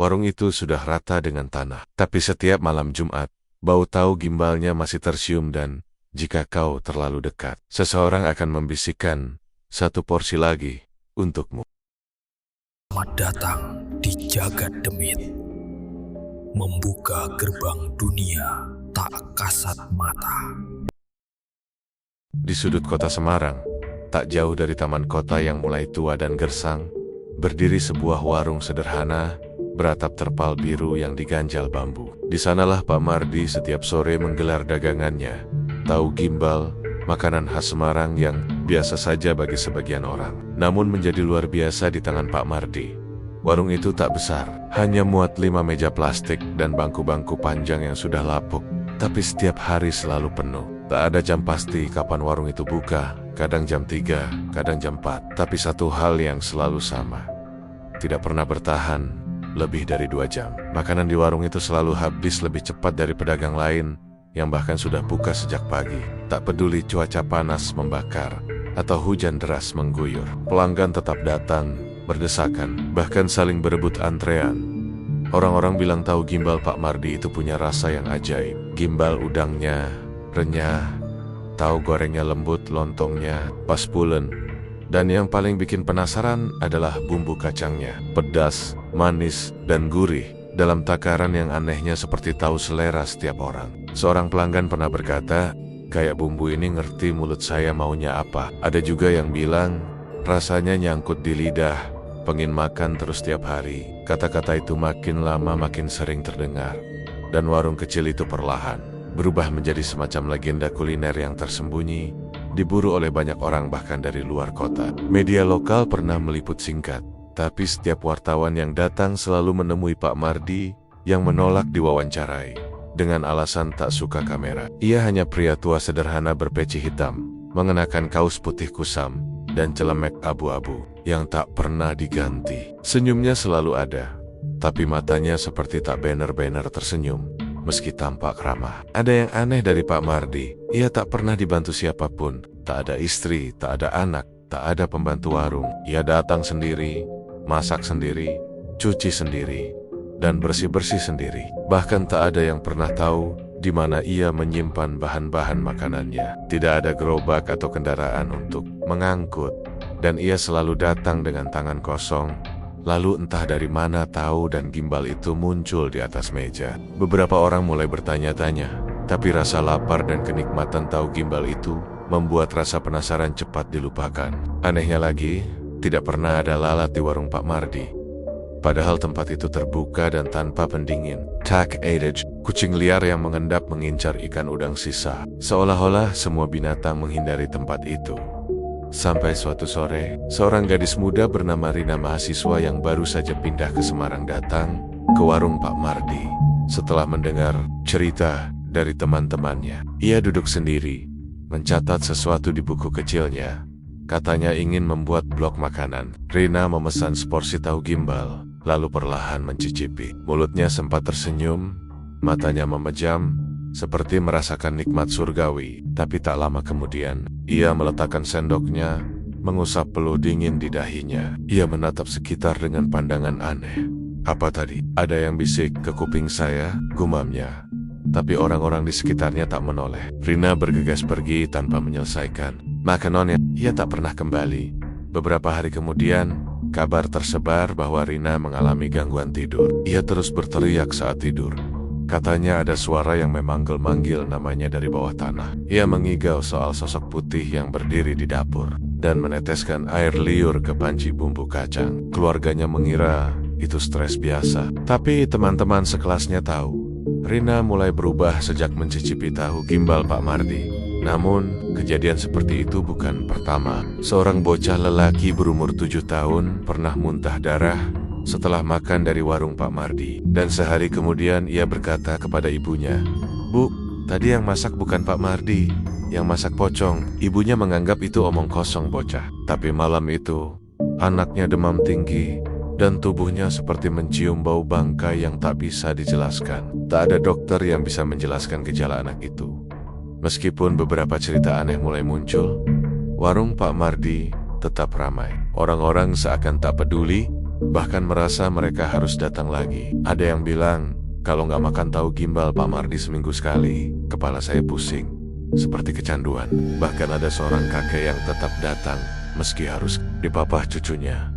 Warung itu sudah rata dengan tanah. Tapi setiap malam Jumat, bau tahu gimbalnya masih tercium dan jika kau terlalu dekat, seseorang akan membisikkan, "Satu porsi lagi untukmu." Selamat datang di Jagat Demit, membuka gerbang dunia tak kasat mata. Di sudut kota Semarang, tak jauh dari taman kota yang mulai tua dan gersang, berdiri sebuah warung sederhana beratap terpal biru yang diganjal bambu. Di sanalah Pak Mardi setiap sore menggelar dagangannya. Tahu gimbal, makanan khas Semarang yang biasa saja bagi sebagian orang, namun menjadi luar biasa di tangan Pak Mardi. Warung itu tak besar, hanya muat 5 meja plastik dan bangku-bangku panjang yang sudah lapuk, tapi setiap hari selalu penuh. Tak ada jam pasti kapan warung itu buka, kadang jam 3, kadang jam 4, tapi satu hal yang selalu sama. Tidak pernah bertahan lebih dari 2 jam. Makanan di warung itu selalu habis lebih cepat dari pedagang lain yang bahkan sudah buka sejak pagi. Tak peduli cuaca panas membakar atau hujan deras mengguyur, pelanggan tetap datang, berdesakan, bahkan saling berebut antrean. Orang-orang bilang tahu gimbal Pak Mardi itu punya rasa yang ajaib. Gimbal udangnya renyah, tahu gorengnya lembut, lontongnya pas pulen. Dan yang paling bikin penasaran adalah bumbu kacangnya, pedas, manis, dan gurih, dalam takaran yang anehnya seperti tahu selera setiap orang. Seorang pelanggan pernah berkata, "Kayak bumbu ini ngerti mulut saya maunya apa." Ada juga yang bilang, rasanya nyangkut di lidah, pengen makan terus tiap hari. Kata-kata itu makin lama makin sering terdengar, dan warung kecil itu perlahan berubah menjadi semacam legenda kuliner yang tersembunyi, diburu oleh banyak orang bahkan dari luar kota. Media lokal pernah meliput singkat, tapi setiap wartawan yang datang selalu menemui Pak Mardi yang menolak diwawancarai dengan alasan tak suka kamera. Ia hanya pria tua sederhana berpeci hitam, mengenakan kaos putih kusam dan celemek abu-abu yang tak pernah diganti. Senyumnya selalu ada, tapi matanya seperti tak benar-benar tersenyum, meski tampak ramah. Ada yang aneh dari Pak Mardi, ia tak pernah dibantu siapapun. Tak ada istri, tak ada anak, tak ada pembantu warung. Ia datang sendiri, masak sendiri, cuci sendiri, dan bersih-bersih sendiri. Bahkan tak ada yang pernah tahu di mana ia menyimpan bahan-bahan makanannya. Tidak ada gerobak atau kendaraan untuk mengangkut, dan ia selalu datang dengan tangan kosong. Lalu entah dari mana tahu dan gimbal itu muncul di atas meja. Beberapa orang mulai bertanya-tanya, tapi rasa lapar dan kenikmatan tahu gimbal itu membuat rasa penasaran cepat dilupakan. Anehnya lagi, tidak pernah ada lalat di warung Pak Mardi. Padahal tempat itu terbuka dan tanpa pendingin. Tak ada kucing liar yang mengendap mengincar ikan udang sisa. Seolah-olah semua binatang menghindari tempat itu. Sampai suatu sore, seorang gadis muda bernama Rina, mahasiswa yang baru saja pindah ke Semarang, datang ke warung Pak Mardi. Setelah mendengar cerita dari teman-temannya, ia duduk sendiri, mencatat sesuatu di buku kecilnya. Katanya ingin membuat blog makanan. Rina memesan seporsi tahu gimbal, lalu perlahan mencicipi. Mulutnya sempat tersenyum, matanya memejam, seperti merasakan nikmat surgawi. Tapi tak lama kemudian, ia meletakkan sendoknya, mengusap peluh dingin di dahinya. Ia menatap sekitar dengan pandangan aneh. "Apa tadi? Ada yang bisik ke kuping saya," gumamnya. Tapi orang-orang di sekitarnya tak menoleh. Rina bergegas pergi tanpa menyelesaikan makanannya. Ia tak pernah kembali. Beberapa hari kemudian, kabar tersebar bahwa Rina mengalami gangguan tidur. Ia terus berteriak saat tidur. Katanya ada suara yang memanggil-manggil namanya dari bawah tanah. Ia mengigau soal sosok putih yang berdiri di dapur dan meneteskan air liur ke panci bumbu kacang. Keluarganya mengira itu stres biasa, tapi teman-teman sekelasnya tahu Rina mulai berubah sejak mencicipi tahu gimbal Pak Mardi. Namun, kejadian seperti itu bukan pertama. Seorang bocah lelaki berumur 7 tahun pernah muntah darah setelah makan dari warung Pak Mardi. Dan sehari kemudian ia berkata kepada ibunya, "Bu, tadi yang masak bukan Pak Mardi, yang masak pocong." Ibunya menganggap itu omong kosong bocah. Tapi malam itu, anaknya demam tinggi dan tubuhnya seperti mencium bau bangkai yang tak bisa dijelaskan. Tak ada dokter yang bisa menjelaskan gejala anak itu. Meskipun beberapa cerita aneh mulai muncul, warung Pak Mardi tetap ramai. Orang-orang seakan tak peduli bahkan merasa mereka harus datang lagi. Ada yang bilang, kalau nggak makan tahu gimbal Pak Mardi seminggu sekali, kepala saya pusing, seperti kecanduan. Bahkan ada seorang kakek yang tetap datang, meski harus dipapah cucunya,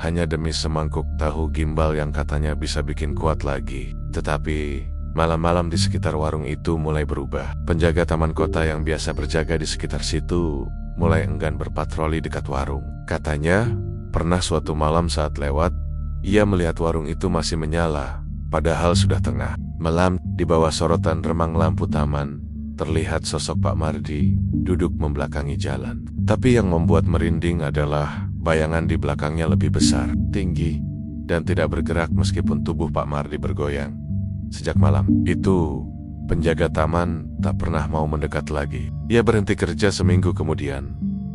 hanya demi semangkuk tahu gimbal yang katanya bisa bikin kuat lagi. Tetapi malam-malam di sekitar warung itu mulai berubah. Penjaga taman kota yang biasa berjaga di sekitar situ mulai enggan berpatroli dekat warung. Katanya, pernah suatu malam saat lewat, ia melihat warung itu masih menyala, padahal sudah tengah malam. Di bawah sorotan remang lampu taman, terlihat sosok Pak Mardi duduk membelakangi jalan. Tapi yang membuat merinding adalah bayangan di belakangnya lebih besar, tinggi, dan tidak bergerak meskipun tubuh Pak Mardi bergoyang. Sejak malam itu, penjaga taman tak pernah mau mendekat lagi. Ia berhenti kerja seminggu kemudian.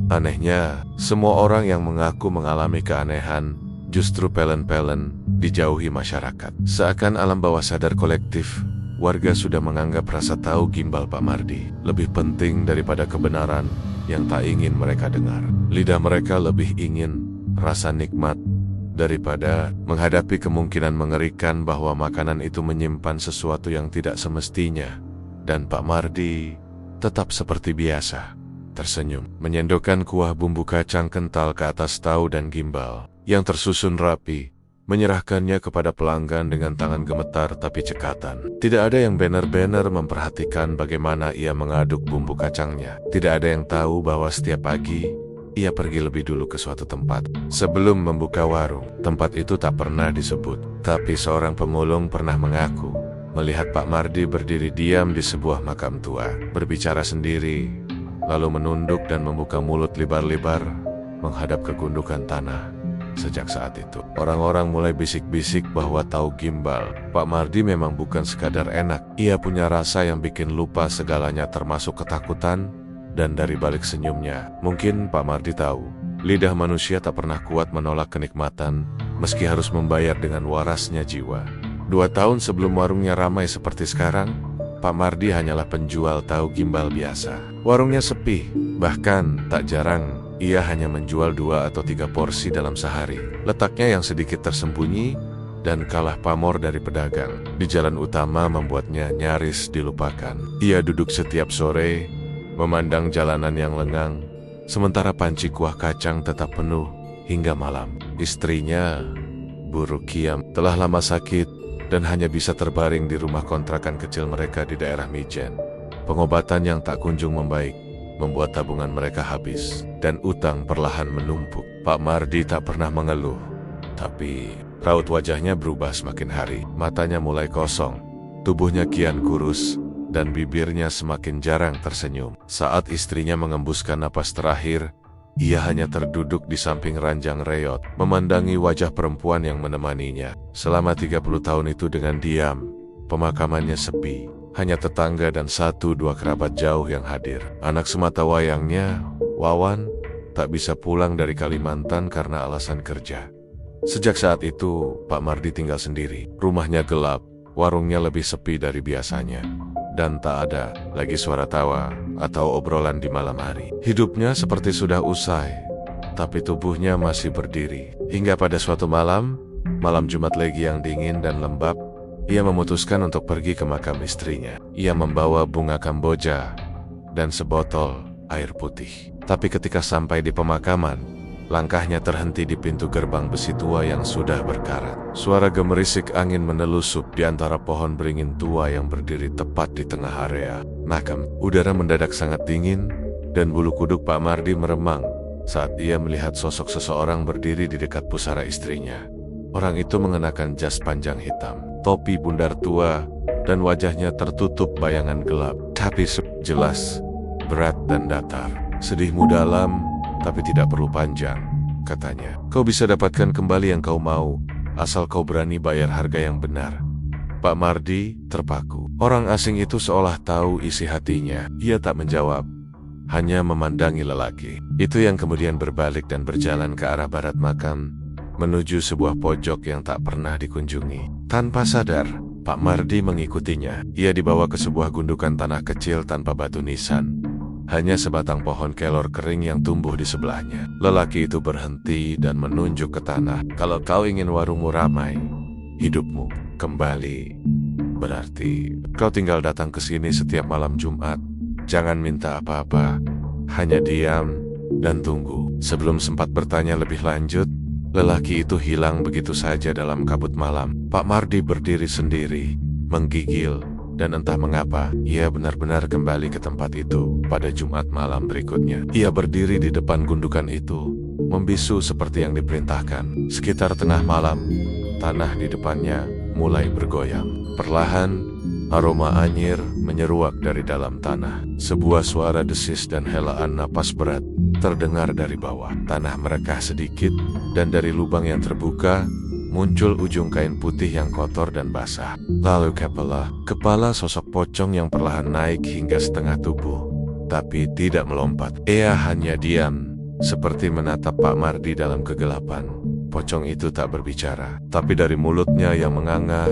Anehnya, semua orang yang mengaku mengalami keanehan justru pelen-pelen dijauhi masyarakat. Seakan alam bawah sadar kolektif, warga sudah menganggap rasa tahu gimbal Pak Mardi lebih penting daripada kebenaran yang tak ingin mereka dengar. Lidah mereka lebih ingin rasa nikmat daripada menghadapi kemungkinan mengerikan bahwa makanan itu menyimpan sesuatu yang tidak semestinya. Dan Pak Mardi tetap seperti biasa, tersenyum, menyendokkan kuah bumbu kacang kental ke atas tahu dan gimbal yang tersusun rapi, menyerahkannya kepada pelanggan dengan tangan gemetar tapi cekatan. Tidak ada yang benar-benar memperhatikan bagaimana ia mengaduk bumbu kacangnya. Tidak ada yang tahu bahwa setiap pagi ia pergi lebih dulu ke suatu tempat sebelum membuka warung. Tempat itu tak pernah disebut, tapi seorang pemulung pernah mengaku melihat Pak Mardi berdiri diam di sebuah makam tua, berbicara sendiri, lalu menunduk dan membuka mulut lebar-lebar menghadap ke gundukan tanah. Sejak saat itu, orang-orang mulai bisik-bisik bahwa tahu gimbal Pak Mardi memang bukan sekadar enak. Ia punya rasa yang bikin lupa segalanya termasuk ketakutan. Dan dari balik senyumnya, mungkin Pak Mardi tahu, lidah manusia tak pernah kuat menolak kenikmatan, meski harus membayar dengan warasnya jiwa. 2 tahun sebelum warungnya ramai seperti sekarang, Pak Mardi hanyalah penjual tahu gimbal biasa. Warungnya sepi, bahkan tak jarang ia hanya menjual 2 atau 3 porsi dalam sehari. Letaknya yang sedikit tersembunyi dan kalah pamor dari pedagang di jalan utama membuatnya nyaris dilupakan. Ia duduk setiap sore, memandang jalanan yang lengang, sementara panci kuah kacang tetap penuh hingga malam. Istrinya, Bu Rukiam, telah lama sakit dan hanya bisa terbaring di rumah kontrakan kecil mereka di daerah Mijen. Pengobatan yang tak kunjung membaik membuat tabungan mereka habis dan utang perlahan menumpuk. Pak Mardi tak pernah mengeluh, tapi raut wajahnya berubah semakin hari. Matanya mulai kosong, tubuhnya kian kurus, dan bibirnya semakin jarang tersenyum. Saat istrinya mengembuskan napas terakhir, ia hanya terduduk di samping ranjang reot, memandangi wajah perempuan yang menemaninya. Selama 30 tahun itu dengan diam, pemakamannya sepi. Hanya tetangga dan 1-2 kerabat jauh yang hadir. Anak semata wayangnya, Wawan, tak bisa pulang dari Kalimantan karena alasan kerja. Sejak saat itu, Pak Mardi tinggal sendiri. Rumahnya gelap, warungnya lebih sepi dari biasanya, dan tak ada lagi suara tawa atau obrolan di malam hari. Hidupnya seperti sudah usai, tapi tubuhnya masih berdiri. Hingga pada suatu malam Jumat Legi yang dingin dan lembab, ia memutuskan untuk pergi ke makam istrinya. Ia membawa bunga kamboja dan sebotol air putih. Tapi ketika sampai di pemakaman, langkahnya terhenti di pintu gerbang besi tua yang sudah berkarat. Suara gemerisik angin menelusup di antara pohon beringin tua yang berdiri tepat di tengah area makam. Udara mendadak sangat dingin, dan bulu kuduk Pak Mardi meremang saat ia melihat sosok seseorang berdiri di dekat pusara istrinya. Orang itu mengenakan jas panjang hitam, topi bundar tua, dan wajahnya tertutup bayangan gelap, tapi jelas, berat dan datar. Sedihmu dalam, tapi tidak perlu panjang, katanya. Kau bisa dapatkan kembali yang kau mau, asal kau berani bayar harga yang benar. Pak Mardi terpaku. Orang asing itu seolah tahu isi hatinya. Ia tak menjawab, hanya memandangi lelaki itu yang kemudian berbalik dan berjalan ke arah barat makam, menuju sebuah pojok yang tak pernah dikunjungi. Tanpa sadar, Pak Mardi mengikutinya. Ia dibawa ke sebuah gundukan tanah kecil tanpa batu nisan, hanya sebatang pohon kelor kering yang tumbuh di sebelahnya. Lelaki itu berhenti dan menunjuk ke tanah. Kalau kau ingin warungmu ramai, hidupmu kembali, berarti kau tinggal datang ke sini setiap malam Jumat. Jangan minta apa-apa, hanya diam dan tunggu. Sebelum sempat bertanya lebih lanjut, lelaki itu hilang begitu saja dalam kabut malam. Pak Mardi berdiri sendiri, menggigil, dan entah mengapa, ia benar-benar kembali ke tempat itu pada Jumat malam berikutnya. Ia berdiri di depan gundukan itu, membisu seperti yang diperintahkan. Sekitar tengah malam, tanah di depannya mulai bergoyang. Perlahan, aroma anyir menyeruak dari dalam tanah. Sebuah suara desis dan helaan napas berat terdengar dari bawah. Tanah merekah sedikit, dan dari lubang yang terbuka, muncul ujung kain putih yang kotor dan basah. Lalu kepala sosok pocong yang perlahan naik hingga setengah tubuh, tapi tidak melompat. Ia hanya diam, seperti menatap Pak Mardi dalam kegelapan. Pocong itu tak berbicara, tapi dari mulutnya yang menganga,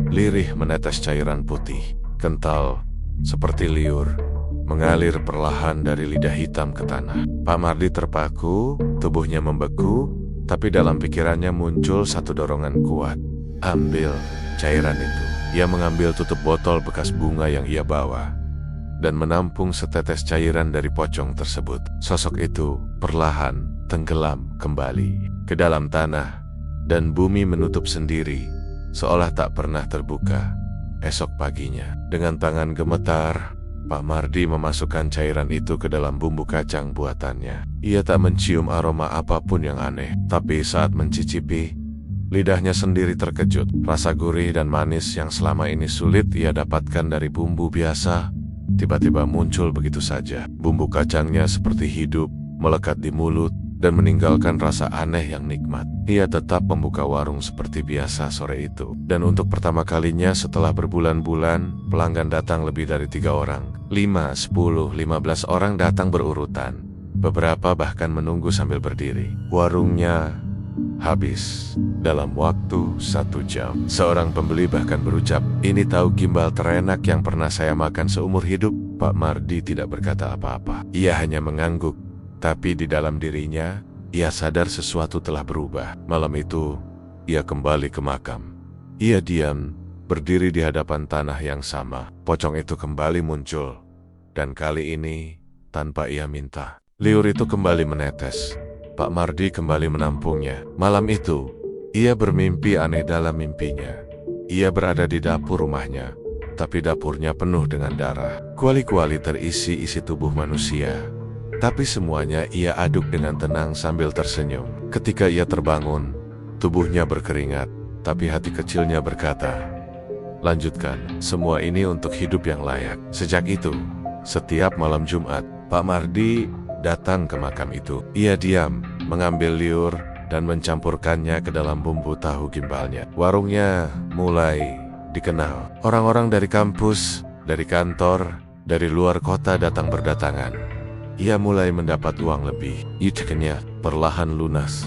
lirih menetes cairan putih, kental, seperti liur, mengalir perlahan dari lidah hitam ke tanah. Pak Mardi terpaku, tubuhnya membeku, tapi dalam pikirannya muncul satu dorongan kuat. Ambil cairan itu. Ia mengambil tutup botol bekas bunga yang ia bawa dan menampung setetes cairan dari pocong tersebut. Sosok itu perlahan tenggelam kembali ke dalam tanah, dan bumi menutup sendiri, seolah tak pernah terbuka. Esok paginya, dengan tangan gemetar, Pak Mardi memasukkan cairan itu ke dalam bumbu kacang buatannya. Ia tak mencium aroma apapun yang aneh, tapi saat mencicipi, lidahnya sendiri terkejut. Rasa gurih dan manis yang selama ini sulit ia dapatkan dari bumbu biasa, tiba-tiba muncul begitu saja. Bumbu kacangnya seperti hidup, melekat di mulut, dan meninggalkan rasa aneh yang nikmat. Ia tetap membuka warung seperti biasa sore itu. Dan untuk pertama kalinya setelah berbulan-bulan, pelanggan datang lebih dari 3 orang. 5, 10, 15 orang datang berurutan. Beberapa bahkan menunggu sambil berdiri. Warungnya habis dalam waktu 1 jam. Seorang pembeli bahkan berucap, "Ini tahu gimbal terenak yang pernah saya makan seumur hidup." Pak Mardi tidak berkata apa-apa. Ia hanya mengangguk. Tapi di dalam dirinya, ia sadar sesuatu telah berubah. Malam itu, ia kembali ke makam. Ia diam, berdiri di hadapan tanah yang sama. Pocong itu kembali muncul, dan kali ini, tanpa ia minta. Liur itu kembali menetes. Pak Mardi kembali menampungnya. Malam itu, ia bermimpi aneh dalam mimpinya. Ia berada di dapur rumahnya, tapi dapurnya penuh dengan darah. Kuali-kuali terisi isi tubuh manusia. Tapi semuanya ia aduk dengan tenang sambil tersenyum. Ketika ia terbangun, tubuhnya berkeringat, tapi hati kecilnya berkata, "Lanjutkan, semua ini untuk hidup yang layak." Sejak itu, setiap malam Jumat, Pak Mardi datang ke makam itu. Ia diam, mengambil liur, dan mencampurkannya ke dalam bumbu tahu gimbalnya. Warungnya mulai dikenal. Orang-orang dari kampus, dari kantor, dari luar kota datang berdatangan. Ia mulai mendapat uang lebih. Iutannya perlahan lunas.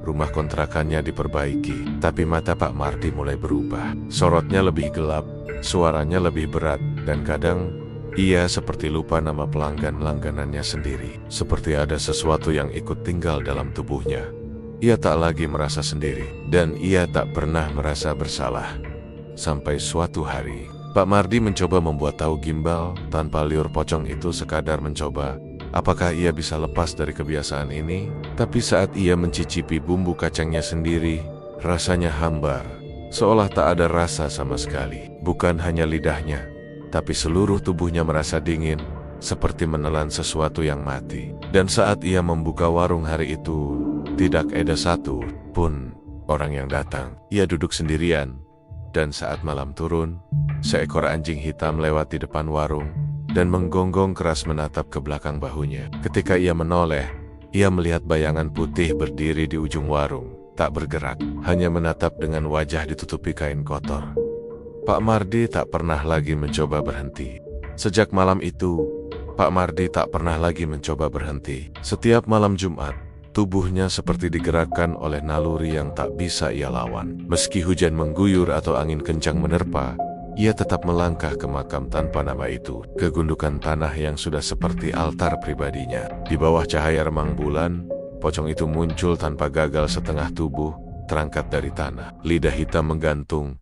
Rumah kontrakannya diperbaiki, tapi mata Pak Mardi mulai berubah. Sorotnya lebih gelap, suaranya lebih berat, dan kadang ia seperti lupa nama pelanggan langganannya sendiri. Seperti ada sesuatu yang ikut tinggal dalam tubuhnya. Ia tak lagi merasa sendiri, dan ia tak pernah merasa bersalah. Sampai suatu hari, Pak Mardi mencoba membuat tahu gimbal tanpa liur pocong itu, sekadar mencoba. Apakah ia bisa lepas dari kebiasaan ini? Tapi saat ia mencicipi bumbu kacangnya sendiri, rasanya hambar, seolah tak ada rasa sama sekali. Bukan hanya lidahnya, tapi seluruh tubuhnya merasa dingin, seperti menelan sesuatu yang mati. Dan saat ia membuka warung hari itu, tidak ada satu pun orang yang datang. Ia duduk sendirian, dan saat malam turun, seekor anjing hitam lewat di depan warung dan menggonggong keras menatap ke belakang bahunya. Ketika ia menoleh, ia melihat bayangan putih berdiri di ujung warung, tak bergerak, hanya menatap dengan wajah ditutupi kain kotor. Pak Mardi tak pernah lagi mencoba berhenti. Sejak malam itu, Pak Mardi tak pernah lagi mencoba berhenti. Setiap malam Jumat, tubuhnya seperti digerakkan oleh naluri yang tak bisa ia lawan. Meski hujan mengguyur atau angin kencang menerpa, ia tetap melangkah ke makam tanpa nama itu, ke gundukan tanah yang sudah seperti altar pribadinya. Di bawah cahaya remang bulan, pocong itu muncul tanpa gagal setengah tubuh, terangkat dari tanah. Lidah hitam menggantung,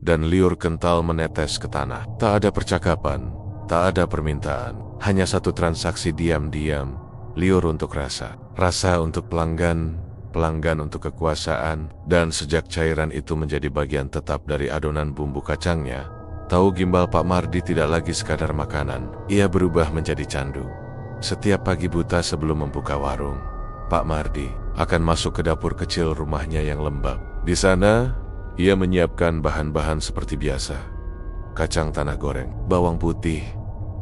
dan liur kental menetes ke tanah. Tak ada percakapan, tak ada permintaan, hanya satu transaksi diam-diam, liur untuk rasa, rasa untuk pelanggan, pelanggan untuk kekuasaan, dan sejak cairan itu menjadi bagian tetap dari adonan bumbu kacangnya, tahu gimbal Pak Mardi tidak lagi sekadar makanan, ia berubah menjadi candu. Setiap pagi buta sebelum membuka warung, Pak Mardi akan masuk ke dapur kecil rumahnya yang lembab. Di sana, ia menyiapkan bahan-bahan seperti biasa. Kacang tanah goreng, bawang putih,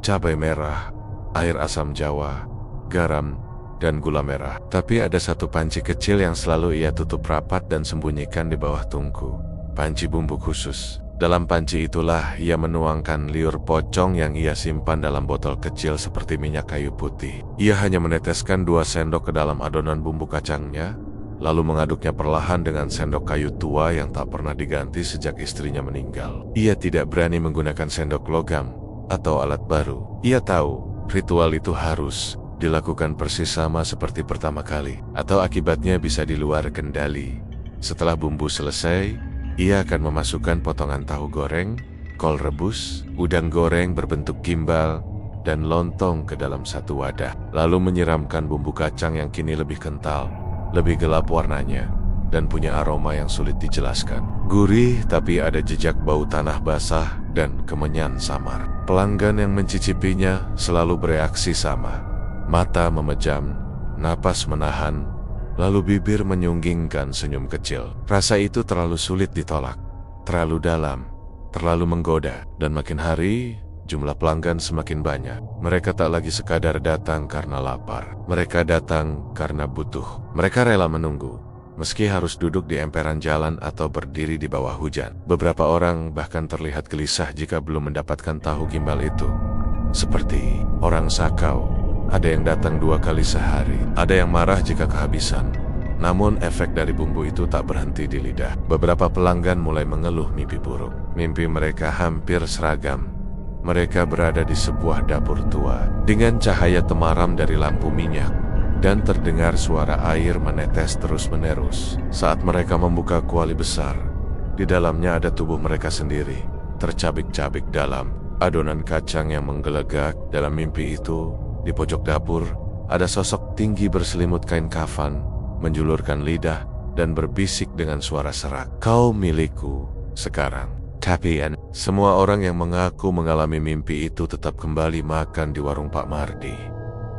cabai merah, air asam jawa, garam, dan gula merah. Tapi ada satu panci kecil yang selalu ia tutup rapat dan sembunyikan di bawah tungku. Panci bumbu khusus. Dalam panci itulah ia menuangkan liur pocong yang ia simpan dalam botol kecil seperti minyak kayu putih. Ia hanya meneteskan 2 sendok ke dalam adonan bumbu kacangnya, lalu mengaduknya perlahan dengan sendok kayu tua yang tak pernah diganti sejak istrinya meninggal. Ia tidak berani menggunakan sendok logam atau alat baru. Ia tahu ritual itu harus dilakukan persis sama seperti pertama kali, atau akibatnya bisa di luar kendali. Setelah bumbu selesai, ia akan memasukkan potongan tahu goreng, kol rebus, udang goreng berbentuk gimbal, dan lontong ke dalam satu wadah. Lalu menyiramkan bumbu kacang yang kini lebih kental, lebih gelap warnanya, dan punya aroma yang sulit dijelaskan. Gurih tapi ada jejak bau tanah basah dan kemenyan samar. Pelanggan yang mencicipinya selalu bereaksi sama. Mata memejam, napas menahan, lalu bibir menyunggingkan senyum kecil. Rasa itu terlalu sulit ditolak, terlalu dalam, terlalu menggoda. Dan makin hari, jumlah pelanggan semakin banyak. Mereka tak lagi sekadar datang karena lapar. Mereka datang karena butuh. Mereka rela menunggu, meski harus duduk di emperan jalan atau berdiri di bawah hujan. Beberapa orang bahkan terlihat gelisah jika belum mendapatkan tahu gimbal itu. Seperti orang sakau. Ada yang datang 2 kali sehari, ada yang marah jika kehabisan. Namun efek dari bumbu itu tak berhenti di lidah. Beberapa pelanggan mulai mengeluh mimpi buruk. Mimpi mereka hampir seragam. Mereka berada di sebuah dapur tua, dengan cahaya temaram dari lampu minyak, dan terdengar suara air menetes terus-menerus. Saat mereka membuka kuali besar, di dalamnya ada tubuh mereka sendiri, tercabik-cabik dalam adonan kacang yang menggelegak. Dalam mimpi itu, di pojok dapur, ada sosok tinggi berselimut kain kafan, menjulurkan lidah, dan berbisik dengan suara serak. Kau milikku sekarang. Tapi semua orang yang mengaku mengalami mimpi itu tetap kembali makan di warung Pak Mardi.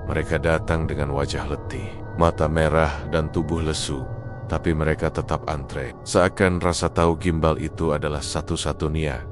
Mereka datang dengan wajah letih, mata merah dan tubuh lesu, tapi mereka tetap antre. Seakan rasa tahu gimbal itu adalah satu-satunya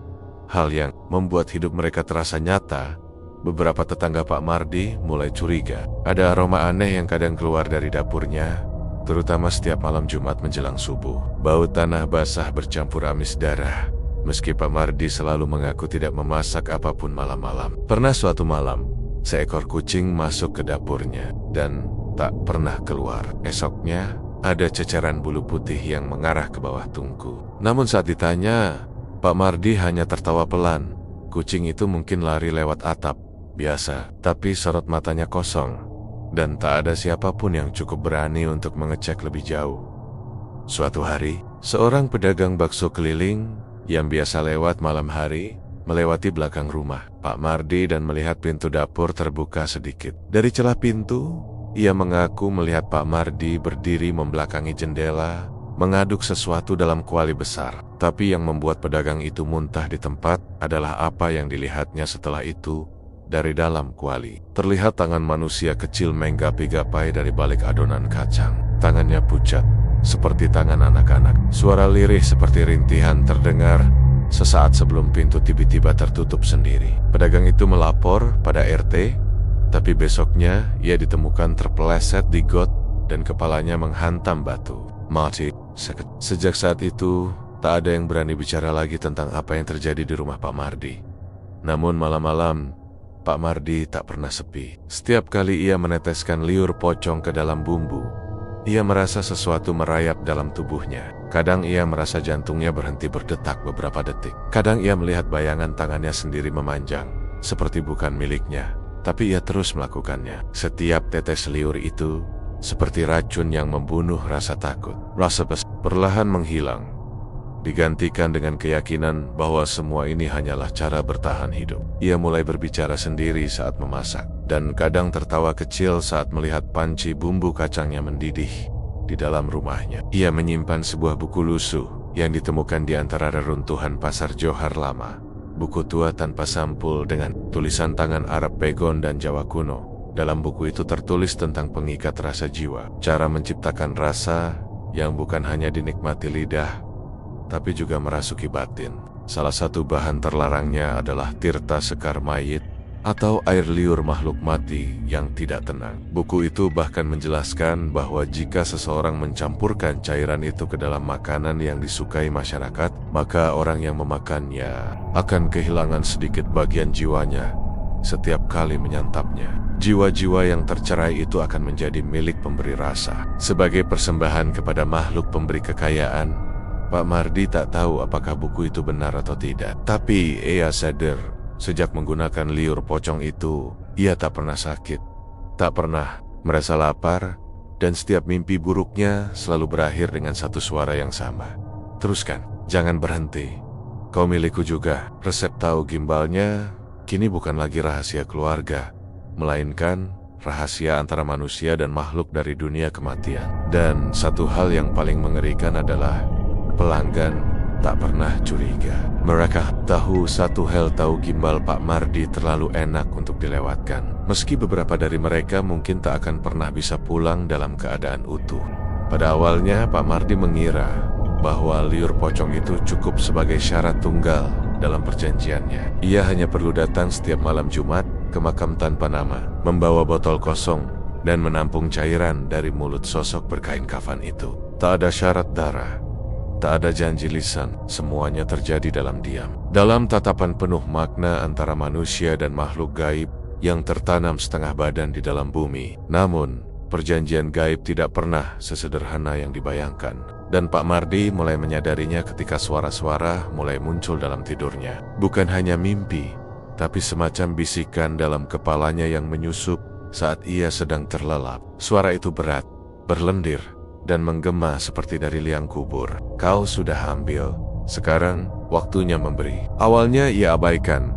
hal yang membuat hidup mereka terasa nyata. Beberapa tetangga Pak Mardi mulai curiga. Ada aroma aneh yang kadang keluar dari dapurnya, terutama setiap malam Jumat menjelang subuh. Bau tanah basah bercampur amis darah, meski Pak Mardi selalu mengaku tidak memasak apapun malam-malam. Pernah suatu malam, seekor kucing masuk ke dapurnya dan tak pernah keluar. Esoknya, ada ceceran bulu putih yang mengarah ke bawah tungku. Namun saat ditanya, Pak Mardi hanya tertawa pelan. Kucing itu mungkin lari lewat atap biasa, tapi sorot matanya kosong, dan tak ada siapapun yang cukup berani untuk mengecek lebih jauh. Suatu hari, seorang pedagang bakso keliling yang biasa lewat malam hari melewati belakang rumah Pak Mardi dan melihat pintu dapur terbuka sedikit. Dari celah pintu, ia mengaku melihat Pak Mardi berdiri membelakangi jendela, mengaduk sesuatu dalam kuali besar. Tapi yang membuat pedagang itu muntah di tempat adalah apa yang dilihatnya setelah itu. Dari dalam kuali, terlihat tangan manusia kecil menggapai-gapai dari balik adonan kacang. Tangannya pucat, seperti tangan anak-anak. Suara lirih seperti rintihan terdengar sesaat sebelum pintu tiba-tiba tertutup sendiri. Pedagang itu melapor pada RT, tapi besoknya ia ditemukan terpeleset di got dan kepalanya menghantam batu. Mati. Sejak saat itu, tak ada yang berani bicara lagi tentang apa yang terjadi di rumah Pak Mardi. Namun malam-malam, Pak Mardi tak pernah sepi. Setiap kali ia meneteskan liur pocong ke dalam bumbu, Ia merasa sesuatu merayap dalam tubuhnya. Kadang ia merasa jantungnya berhenti berdetak beberapa detik. Kadang ia melihat bayangan tangannya sendiri memanjang, seperti bukan miliknya. Tapi ia terus melakukannya. Setiap tetes liur itu seperti racun yang membunuh rasa takut. Rasa perlahan menghilang, digantikan dengan keyakinan bahwa semua ini hanyalah cara bertahan hidup. Ia mulai berbicara sendiri saat memasak, dan kadang tertawa kecil saat melihat panci bumbu kacangnya mendidih di dalam rumahnya. Ia menyimpan sebuah buku lusuh yang ditemukan di antara reruntuhan pasar Johar lama. Buku tua tanpa sampul dengan tulisan tangan Arab Pegon dan Jawa kuno. Dalam buku itu tertulis tentang pengikat rasa jiwa, cara menciptakan rasa yang bukan hanya dinikmati lidah, tapi juga merasuki batin. Salah satu bahan terlarangnya adalah tirta sekar mayit atau air liur makhluk mati yang tidak tenang. Buku itu bahkan menjelaskan bahwa jika seseorang mencampurkan cairan itu ke dalam makanan yang disukai masyarakat, maka orang yang memakannya akan kehilangan sedikit bagian jiwanya setiap kali menyantapnya. Jiwa-jiwa yang tercerai itu akan menjadi milik pemberi rasa. Sebagai persembahan kepada makhluk pemberi kekayaan, Pak Mardi tak tahu apakah buku itu benar atau tidak. Tapi ia sadar, sejak menggunakan liur pocong itu, ia tak pernah sakit, tak pernah merasa lapar, dan setiap mimpi buruknya selalu berakhir dengan satu suara yang sama. Teruskan, jangan berhenti. Kau milikku juga. Resep tahu gimbalnya kini bukan lagi rahasia keluarga, melainkan rahasia antara manusia dan makhluk dari dunia kematian. Dan satu hal yang paling mengerikan adalah pelanggan tak pernah curiga. Mereka tahu satu hal, tahu gimbal Pak Mardi terlalu enak untuk dilewatkan. Meski beberapa dari mereka mungkin tak akan pernah bisa pulang dalam keadaan utuh. Pada awalnya Pak Mardi mengira bahwa liur pocong itu cukup sebagai syarat tunggal dalam perjanjiannya. Ia hanya perlu datang setiap malam Jumat ke makam tanpa nama, membawa botol kosong, dan menampung cairan dari mulut sosok berkain kafan itu. Tak ada syarat darah, tak ada janji lisan, semuanya terjadi dalam diam. Dalam tatapan penuh makna antara manusia dan makhluk gaib yang tertanam setengah badan di dalam bumi. Namun, perjanjian gaib tidak pernah sesederhana yang dibayangkan. Dan Pak Mardi mulai menyadarinya ketika suara-suara mulai muncul dalam tidurnya. Bukan hanya mimpi, tapi semacam bisikan dalam kepalanya yang menyusup saat ia sedang terlelap. Suara itu berat, berlendir, dan menggema seperti dari liang kubur. Kau sudah ambil, sekarang waktunya memberi. Awalnya ia abaikan.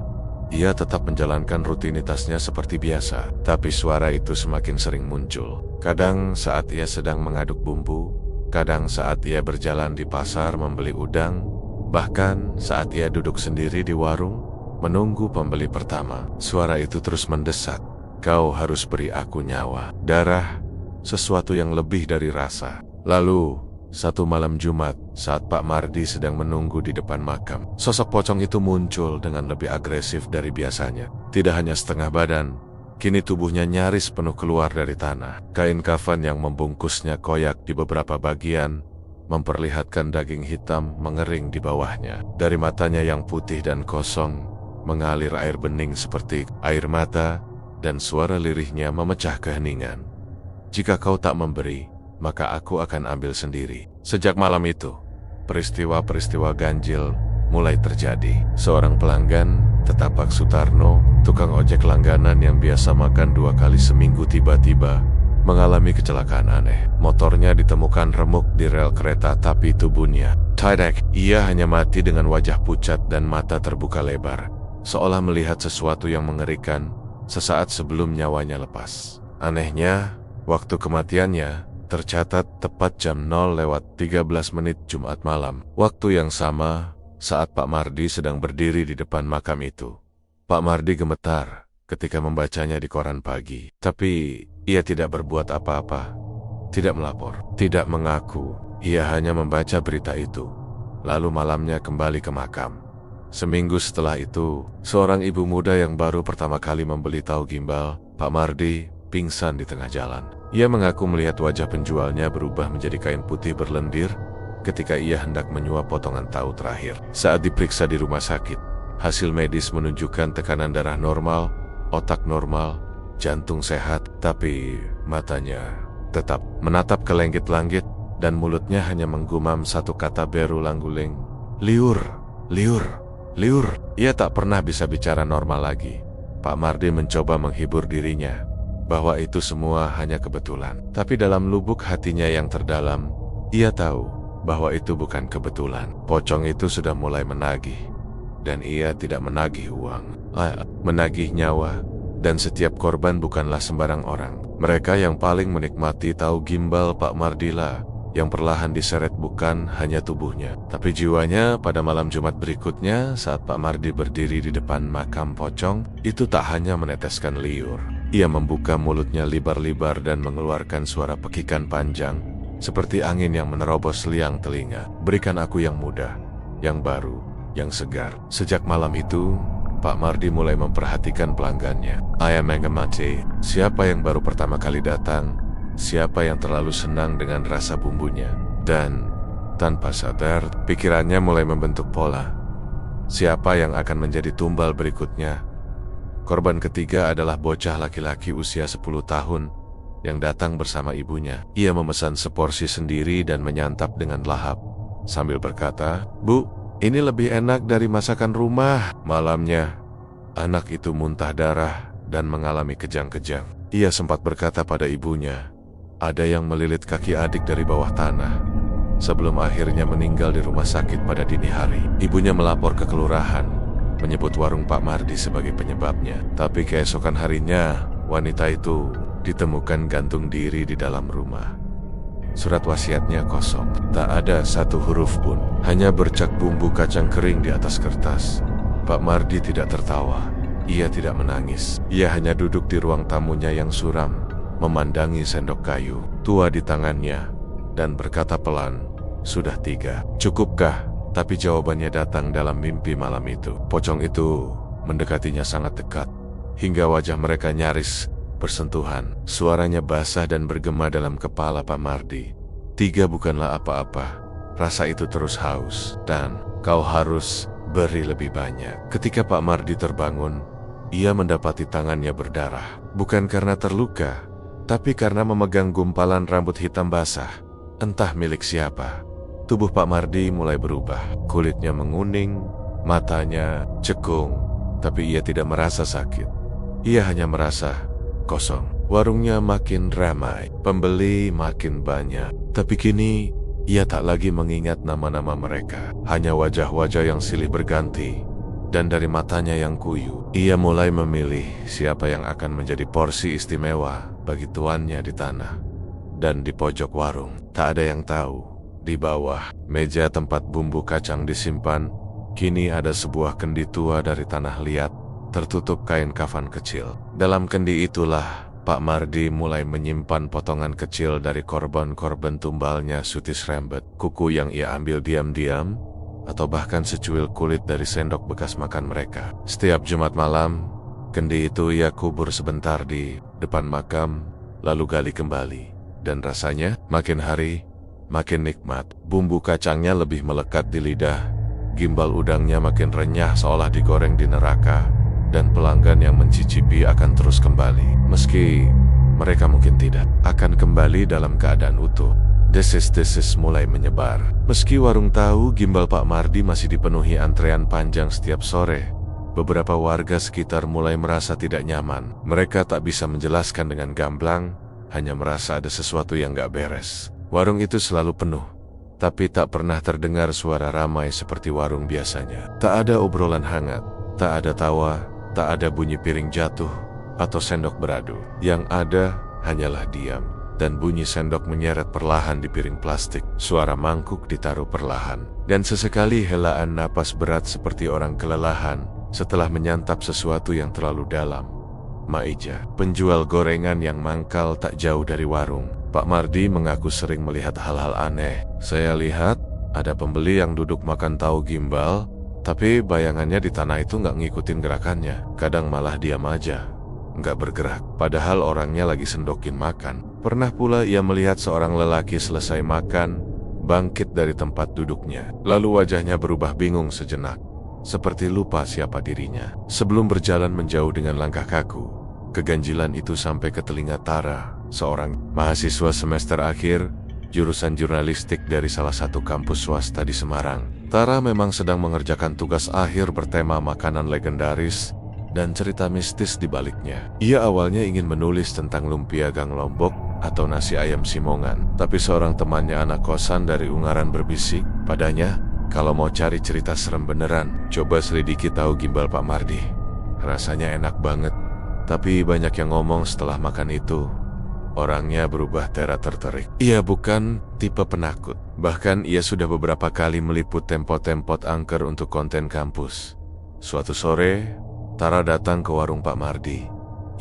Ia tetap menjalankan rutinitasnya seperti biasa, tapi suara itu semakin sering muncul. Kadang saat ia sedang mengaduk bumbu, kadang saat ia berjalan di pasar membeli udang, bahkan saat ia duduk sendiri di warung menunggu pembeli pertama. Suara itu terus mendesak. Kau harus beri aku nyawa, darah, sesuatu yang lebih dari rasa. Lalu, satu malam Jumat, saat Pak Mardi sedang menunggu di depan makam, sosok pocong itu muncul dengan lebih agresif dari biasanya. Tidak hanya setengah badan, kini tubuhnya nyaris penuh keluar dari tanah. Kain kafan yang membungkusnya koyak di beberapa bagian, memperlihatkan daging hitam mengering di bawahnya. Dari matanya yang putih dan kosong, mengalir air bening seperti air mata, dan suara lirihnya memecah keheningan. Jika kau tak memberi, maka aku akan ambil sendiri. Sejak malam itu, peristiwa-peristiwa ganjil mulai terjadi. Seorang pelanggan, Tetapak Sutarno, tukang ojek langganan yang biasa makan 2 kali seminggu, tiba-tiba mengalami kecelakaan aneh. Motornya ditemukan remuk di rel kereta, tapi tubuhnya tidak. Ia hanya mati dengan wajah pucat dan mata terbuka lebar, seolah melihat sesuatu yang mengerikan sesaat sebelum nyawanya lepas. Anehnya, waktu kematiannya tercatat tepat jam 0:13 Jumat malam. Waktu yang sama saat Pak Mardi sedang berdiri di depan makam itu. Pak Mardi gemetar ketika membacanya di koran pagi. Tapi ia tidak berbuat apa-apa, tidak melapor, tidak mengaku. Ia hanya membaca berita itu. Lalu malamnya kembali ke makam. Seminggu setelah itu, seorang ibu muda yang baru pertama kali membeli tahu gimbal Pak Mardi pingsan di tengah jalan. Ia mengaku melihat wajah penjualnya berubah menjadi kain putih berlendir ketika ia hendak menyuap potongan tahu terakhir. Saat diperiksa di rumah sakit, hasil medis menunjukkan tekanan darah normal, otak normal, jantung sehat, tapi matanya tetap menatap ke langit-langit, dan mulutnya hanya menggumam satu kata beru langguling. Liur, liur, liur. Ia tak pernah bisa bicara normal lagi. Pak Mardi mencoba menghibur dirinya bahwa itu semua hanya kebetulan. Tapi dalam lubuk hatinya yang terdalam, ia tahu bahwa itu bukan kebetulan. Pocong itu sudah mulai menagih, dan ia tidak menagih uang, menagih nyawa. Dan setiap korban bukanlah sembarang orang. Mereka yang paling menikmati tahu gimbal Pak Mardilah yang perlahan diseret bukan hanya tubuhnya, tapi jiwanya. Pada malam Jumat berikutnya, saat Pak Mardi berdiri di depan makam pocong, itu tak hanya meneteskan liur. Ia membuka mulutnya lebar-lebar dan mengeluarkan suara pekikan panjang, seperti angin yang menerobos liang telinga. Berikan aku yang muda, yang baru, yang segar. Sejak malam itu, Pak Mardi mulai memperhatikan pelanggannya. Ayam mengamati siapa yang baru pertama kali datang, siapa yang terlalu senang dengan rasa bumbunya. Dan tanpa sadar, pikirannya mulai membentuk pola. Siapa yang akan menjadi tumbal berikutnya? Korban ketiga adalah bocah laki-laki usia 10 tahun yang datang bersama ibunya. Ia memesan seporsi sendiri dan menyantap dengan lahap sambil berkata, "Bu, ini lebih enak dari masakan rumah." Malamnya, anak itu muntah darah dan mengalami kejang-kejang. Ia sempat berkata pada ibunya, ada yang melilit kaki adik dari bawah tanah, sebelum akhirnya meninggal di rumah sakit pada dini hari. Ibunya melapor ke kelurahan, menyebut warung Pak Mardi sebagai penyebabnya. Tapi keesokan harinya, wanita itu ditemukan gantung diri di dalam rumah. Surat wasiatnya kosong, tak ada satu huruf pun, hanya bercak bumbu kacang kering di atas kertas. Pak Mardi tidak tertawa, ia tidak menangis. Ia hanya duduk di ruang tamunya yang suram, memandangi sendok kayu tua di tangannya, dan berkata pelan, "Sudah 3. Cukupkah?" Tapi jawabannya datang dalam mimpi malam itu. Pocong itu mendekatinya sangat dekat, hingga wajah mereka nyaris bersentuhan. Suaranya basah dan bergema dalam kepala Pak Mardi. 3 bukanlah apa-apa. Rasa itu terus haus, dan kau harus beri lebih banyak. Ketika Pak Mardi terbangun, ia mendapati tangannya berdarah. Bukan karena terluka, tapi karena memegang gumpalan rambut hitam basah. Entah milik siapa. Tubuh Pak Mardi mulai berubah. Kulitnya menguning, matanya cekung, tapi ia tidak merasa sakit. Ia hanya merasa kosong. Warungnya makin ramai, pembeli makin banyak. Tapi kini, ia tak lagi mengingat nama-nama mereka. Hanya wajah-wajah yang silih berganti. Dan dari matanya yang kuyu, ia mulai memilih siapa yang akan menjadi porsi istimewa bagi tuannya di tanah. Dan di pojok warung, tak ada yang tahu. Di bawah meja tempat bumbu kacang disimpan, kini ada sebuah kendi tua dari tanah liat, tertutup kain kafan kecil. Dalam kendi itulah Pak Mardi mulai menyimpan potongan kecil dari korban-korban tumbalnya Sutis Rembet, kuku yang ia ambil diam-diam, atau bahkan secuil kulit dari sendok bekas makan mereka. Setiap Jumat malam, kendi itu ia kubur sebentar di depan makam, lalu gali kembali. Dan rasanya makin hari makin nikmat. Bumbu kacangnya lebih melekat di lidah, gimbal udangnya makin renyah seolah digoreng di neraka, dan pelanggan yang mencicipi akan terus kembali. Meski mereka mungkin tidak akan kembali dalam keadaan utuh. Desis-desis mulai menyebar. Meski warung tahu gimbal Pak Mardi masih dipenuhi antrean panjang setiap sore, beberapa warga sekitar mulai merasa tidak nyaman. Mereka tak bisa menjelaskan dengan gamblang, hanya merasa ada sesuatu yang gak beres. Warung itu selalu penuh, tapi tak pernah terdengar suara ramai seperti warung biasanya. Tak ada obrolan hangat, tak ada tawa, tak ada bunyi piring jatuh atau sendok beradu. Yang ada hanyalah diam, dan bunyi sendok menyeret perlahan di piring plastik. Suara mangkuk ditaruh perlahan, dan sesekali helaan napas berat seperti orang kelelahan setelah menyantap sesuatu yang terlalu dalam. Maija, penjual gorengan yang mangkal tak jauh dari warung. Pak Mardi mengaku sering melihat hal-hal aneh. Saya lihat ada pembeli yang duduk makan tahu gimbal, tapi bayangannya di tanah itu nggak ngikutin gerakannya. Kadang malah diam aja, nggak bergerak, padahal orangnya lagi sendokin makan. Pernah pula ia melihat seorang lelaki selesai makan, bangkit dari tempat duduknya. Lalu wajahnya berubah bingung sejenak, seperti lupa siapa dirinya. Sebelum berjalan menjauh dengan langkah kaku, keganjilan itu sampai ke telinga Tara. seorang mahasiswa semester akhir jurusan jurnalistik dari salah satu kampus swasta di Semarang. Tara memang sedang mengerjakan tugas akhir bertema makanan legendaris dan cerita mistis di baliknya. Ia awalnya ingin menulis tentang lumpia Gang Lombok atau nasi ayam Simongan, tapi seorang temannya anak kosan dari Ungaran berbisik padanya, kalau mau cari cerita serem beneran, coba selidiki tahu gimbal Pak Mardi. Rasanya enak banget, tapi banyak yang ngomong setelah makan itu orangnya berubah. Tara tertarik. Ia bukan tipe penakut. Bahkan ia sudah beberapa kali meliput tempot-tempot angker untuk konten kampus. Suatu sore, Tara datang ke warung Pak Mardi.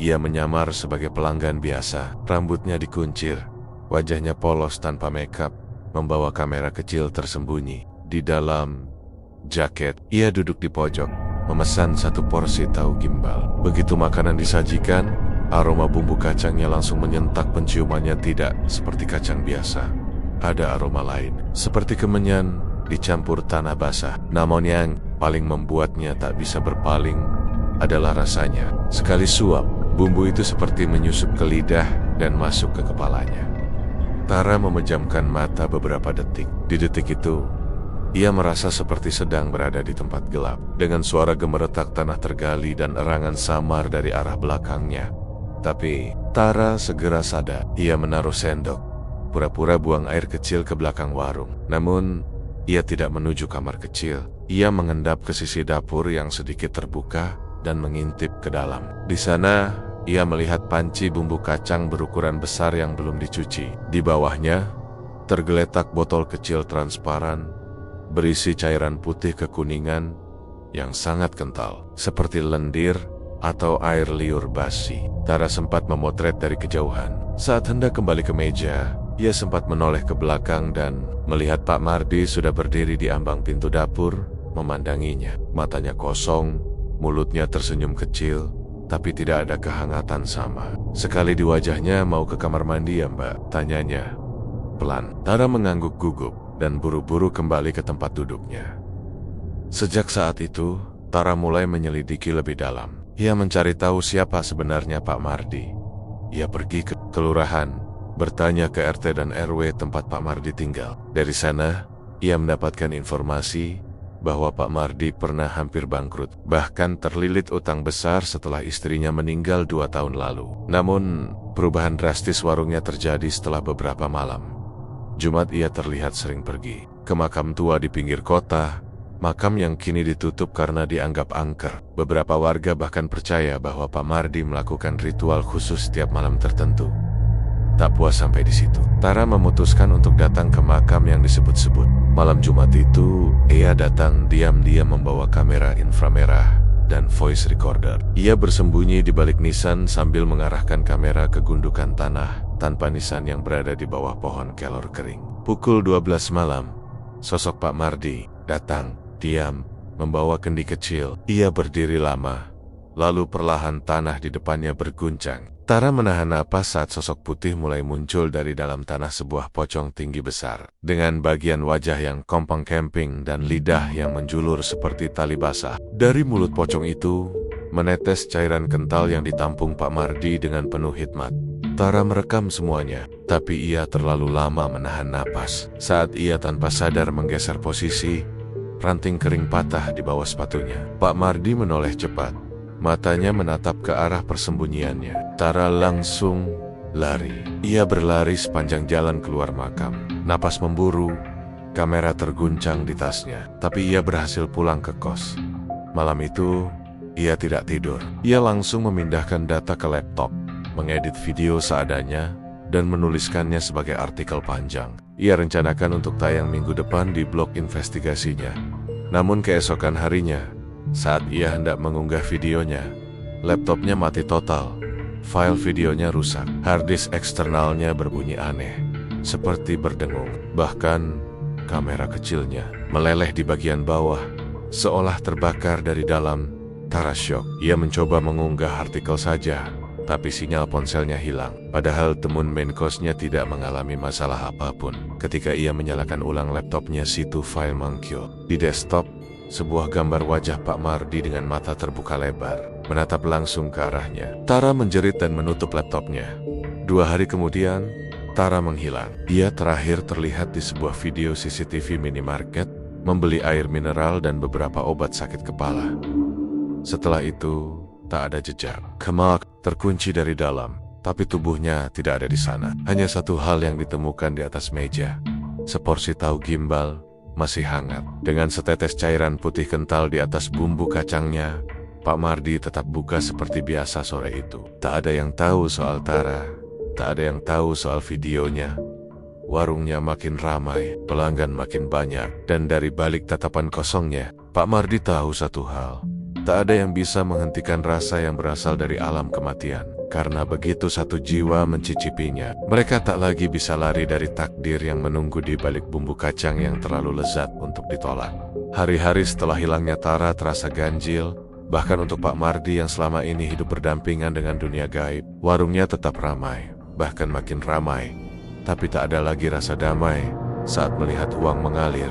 Ia menyamar sebagai pelanggan biasa. Rambutnya dikuncir, wajahnya polos tanpa makeup, membawa kamera kecil tersembunyi. Di dalam jaket, ia duduk di pojok, memesan 1 porsi tahu gimbal. Begitu makanan disajikan, aroma bumbu kacangnya langsung menyentak penciumannya. Tidak seperti kacang biasa. Ada aroma lain, seperti kemenyan dicampur tanah basah. Namun yang paling membuatnya tak bisa berpaling adalah rasanya. Sekali suap, bumbu itu seperti menyusup ke lidah dan masuk ke kepalanya. Tara memejamkan mata beberapa detik. Di detik itu, ia merasa seperti sedang berada di tempat gelap. Dengan suara gemeretak tanah tergali dan erangan samar dari arah belakangnya. Tapi Tara segera sadar. Ia menaruh sendok, pura-pura buang air kecil ke belakang warung. Namun, ia tidak menuju kamar kecil. Ia mengendap ke sisi dapur yang sedikit terbuka dan mengintip ke dalam. Di sana, ia melihat panci bumbu kacang berukuran besar yang belum dicuci. Di bawahnya, tergeletak botol kecil transparan berisi cairan putih kekuningan yang sangat kental, seperti lendir atau air liur basi. Tara sempat memotret dari kejauhan. Saat hendak kembali ke meja, ia sempat menoleh ke belakang dan melihat Pak Mardi sudah berdiri di ambang pintu dapur, memandanginya. Matanya kosong, mulutnya tersenyum kecil, tapi tidak ada kehangatan sama sekali di wajahnya. Mau ke kamar mandi ya, Mbak? Tanyanya pelan. Tara mengangguk gugup dan buru-buru kembali ke tempat duduknya. Sejak saat itu, Tara mulai menyelidiki lebih dalam. Ia mencari tahu siapa sebenarnya Pak Mardi. Ia pergi ke kelurahan, bertanya ke RT dan RW tempat Pak Mardi tinggal. Dari sana, ia mendapatkan informasi bahwa Pak Mardi pernah hampir bangkrut, bahkan terlilit utang besar setelah istrinya meninggal 2 tahun lalu. Namun, perubahan drastis warungnya terjadi setelah beberapa malam. Jumat ia terlihat sering pergi ke makam tua di pinggir kota, makam yang kini ditutup karena dianggap angker. Beberapa warga bahkan percaya bahwa Pak Mardi melakukan ritual khusus setiap malam tertentu. Tak puas sampai di situ, Tara memutuskan untuk datang ke makam yang disebut-sebut. Malam Jumat itu, ia datang diam-diam membawa kamera inframerah dan voice recorder. Ia bersembunyi di balik nisan sambil mengarahkan kamera ke gundukan tanah tanpa nisan yang berada di bawah pohon kelor kering. Pukul 12 malam, sosok Pak Mardi datang, diam, membawa kendi kecil. Ia berdiri lama, lalu perlahan tanah di depannya berguncang. Tara menahan napas saat sosok putih mulai muncul dari dalam tanah sebuah pocong tinggi besar, dengan bagian wajah yang kompang kemping dan lidah yang menjulur seperti tali basah. Dari mulut pocong itu, menetes cairan kental yang ditampung Pak Mardi dengan penuh hikmat. Tara merekam semuanya, tapi ia terlalu lama menahan napas. Saat ia tanpa sadar menggeser posisi, ranting kering patah di bawah sepatunya. Pak Mardi menoleh cepat, matanya menatap ke arah persembunyiannya. Tara langsung lari. Ia berlari sepanjang jalan keluar makam. Napas memburu, kamera terguncang di tasnya. Tapi ia berhasil pulang ke kos. Malam itu, ia tidak tidur. Ia langsung memindahkan data ke laptop, mengedit video seadanya, dan menuliskannya sebagai artikel panjang. Ia rencanakan untuk tayang minggu depan di blog investigasinya. Namun keesokan harinya, saat ia hendak mengunggah videonya, laptopnya mati total. File videonya rusak. Harddisk eksternalnya berbunyi aneh, seperti berdengung. Bahkan, kamera kecilnya meleleh di bagian bawah, seolah terbakar dari dalam. Tara syok. Ia mencoba mengunggah artikel saja, tapi sinyal ponselnya hilang. Padahal temun main kosnya tidak mengalami masalah apapun. Ketika ia menyalakan ulang laptopnya, situ file mangkil. Di desktop, sebuah gambar wajah Pak Mardi dengan mata terbuka lebar, menatap langsung ke arahnya. Tara menjerit dan menutup laptopnya. 2 hari kemudian, Tara menghilang. Ia terakhir terlihat di sebuah video CCTV minimarket, membeli air mineral dan beberapa obat sakit kepala. Setelah itu, tak ada jejak. Kemal terkunci dari dalam, tapi tubuhnya tidak ada di sana. Hanya satu hal yang ditemukan di atas meja. Seporsi tahu gimbal, masih hangat. Dengan setetes cairan putih kental di atas bumbu kacangnya, Pak Mardi tetap buka seperti biasa sore itu. Tak ada yang tahu soal Tara, tak ada yang tahu soal videonya. Warungnya makin ramai, pelanggan makin banyak, dan dari balik tatapan kosongnya, Pak Mardi tahu satu hal. Tak ada yang bisa menghentikan rasa yang berasal dari alam kematian. Karena begitu satu jiwa mencicipinya, mereka tak lagi bisa lari dari takdir yang menunggu di balik bumbu kacang yang terlalu lezat untuk ditolak. Hari-hari setelah hilangnya Tara terasa ganjil, bahkan untuk Pak Mardi yang selama ini hidup berdampingan dengan dunia gaib. Warungnya tetap ramai, bahkan makin ramai. Tapi tak ada lagi rasa damai saat melihat uang mengalir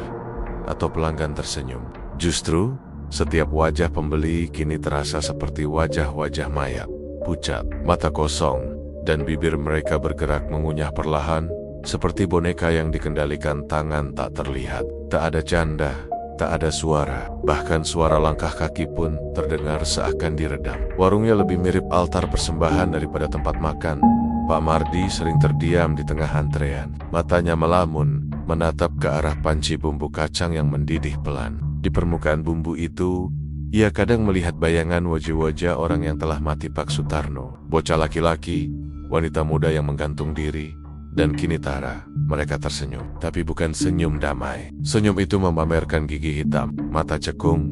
atau pelanggan tersenyum. Justru, setiap wajah pembeli kini terasa seperti wajah-wajah mayat. Pucat, mata kosong, dan bibir mereka bergerak mengunyah perlahan, seperti boneka yang dikendalikan tangan tak terlihat. Tak ada canda, tak ada suara, bahkan suara langkah kaki pun terdengar seakan diredam. Warungnya lebih mirip altar persembahan daripada tempat makan. Pak Mardi sering terdiam di tengah antrean. Matanya melamun, menatap ke arah panci bumbu kacang yang mendidih pelan. Di permukaan bumbu itu, ia kadang melihat bayangan wajah-wajah orang yang telah mati. Pak Sutarno, bocah laki-laki, wanita muda yang menggantung diri, dan kini Tara. Mereka tersenyum, tapi bukan senyum damai. Senyum itu memamerkan gigi hitam, mata cekung,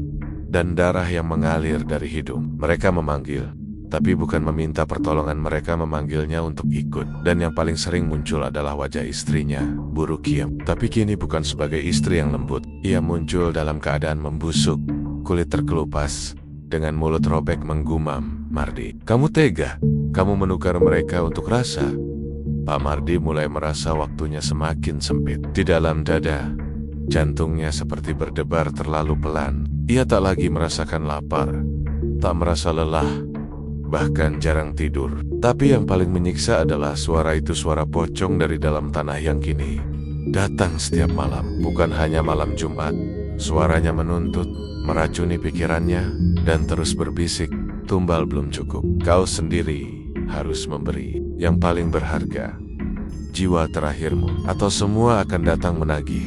dan darah yang mengalir dari hidung. Mereka memanggil, tapi bukan meminta pertolongan. Mereka memanggilnya untuk ikut. Dan yang paling sering muncul adalah wajah istrinya, Bu Rukiem. Tapi kini bukan sebagai istri yang lembut. Ia muncul dalam keadaan membusuk, kulit terkelupas, dengan mulut robek menggumam. Mardi, kamu tega? Kamu menukar mereka untuk rasa? Pak Mardi mulai merasa waktunya semakin sempit. Di dalam dada, jantungnya seperti berdebar terlalu pelan. Ia tak lagi merasakan lapar, tak merasa lelah, bahkan jarang tidur. Tapi yang paling menyiksa adalah suara itu, suara pocong dari dalam tanah yang kini datang setiap malam. Bukan hanya malam Jumat, suaranya menuntut, meracuni pikirannya, dan terus berbisik, tumbal belum cukup. Kau sendiri harus memberi yang paling berharga, jiwa terakhirmu, atau semua akan datang menagih.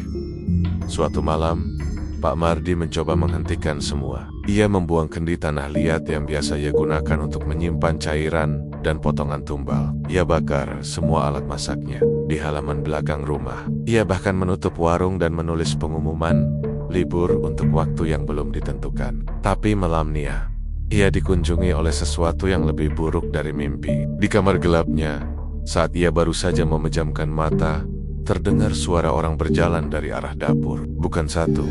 Suatu malam, Pak Mardi mencoba menghentikan semua. Ia membuang kendi tanah liat yang biasa ia gunakan untuk menyimpan cairan dan potongan tumbal. Ia bakar semua alat masaknya di halaman belakang rumah. Ia bahkan menutup warung dan menulis pengumuman libur untuk waktu yang belum ditentukan. Tapi malamnya, ia dikunjungi oleh sesuatu yang lebih buruk dari mimpi. Di kamar gelapnya, saat ia baru saja memejamkan mata, terdengar suara orang berjalan dari arah dapur. Bukan satu,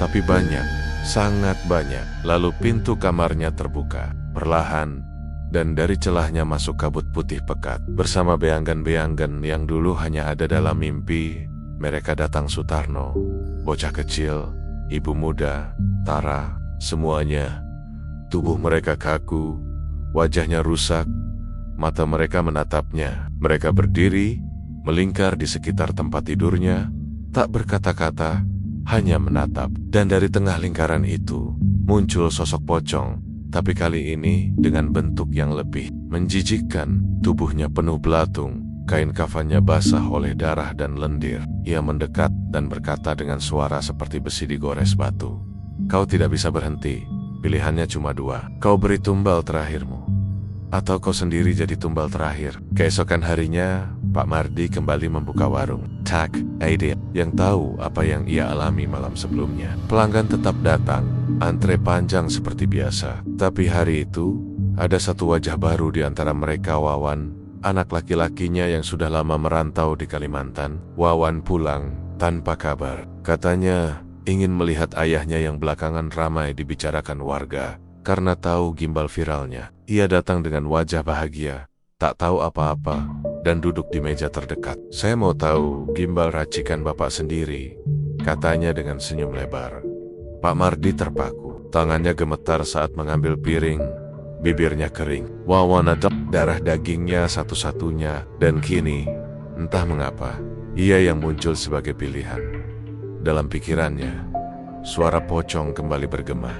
tapi banyak, sangat banyak. Lalu pintu kamarnya terbuka perlahan, dan dari celahnya masuk kabut putih pekat. Bersama beanggan-beanggan yang dulu hanya ada dalam mimpi, mereka datang Sutarno, bocah kecil, ibu muda, Tara, semuanya. Tubuh mereka kaku, wajahnya rusak, mata mereka menatapnya. Mereka berdiri, melingkar di sekitar tempat tidurnya, tak berkata-kata, hanya menatap. Dan dari tengah lingkaran itu, muncul sosok pocong, tapi kali ini dengan bentuk yang lebih menjijikkan. Tubuhnya penuh belatung, kain kafannya basah oleh darah dan lendir. Ia mendekat dan berkata dengan suara seperti besi digores batu, "Kau tidak bisa berhenti. Pilihannya cuma dua. Kau beri tumbal terakhirmu, atau kau sendiri jadi tumbal terakhir." Keesokan harinya, Pak Mardi kembali membuka warung. Tak ada yang tahu apa yang ia alami malam sebelumnya. Pelanggan tetap datang, antre panjang seperti biasa. Tapi hari itu, ada satu wajah baru di antara mereka. Wawan, anak laki-lakinya yang sudah lama merantau di Kalimantan. Wawan pulang tanpa kabar. Katanya ingin melihat ayahnya yang belakangan ramai dibicarakan warga karena tahu gimbal viralnya. Ia datang dengan wajah bahagia, tak tahu apa-apa, dan duduk di meja terdekat. "Saya mau tahu gimbal racikan Bapak sendiri," katanya dengan senyum lebar. Pak Mardi terpaku. Tangannya gemetar saat mengambil piring, bibirnya kering. Wawan adap darah dagingnya satu-satunya, dan kini, entah mengapa, ia yang muncul sebagai pilihan. Dalam pikirannya, suara pocong kembali bergema.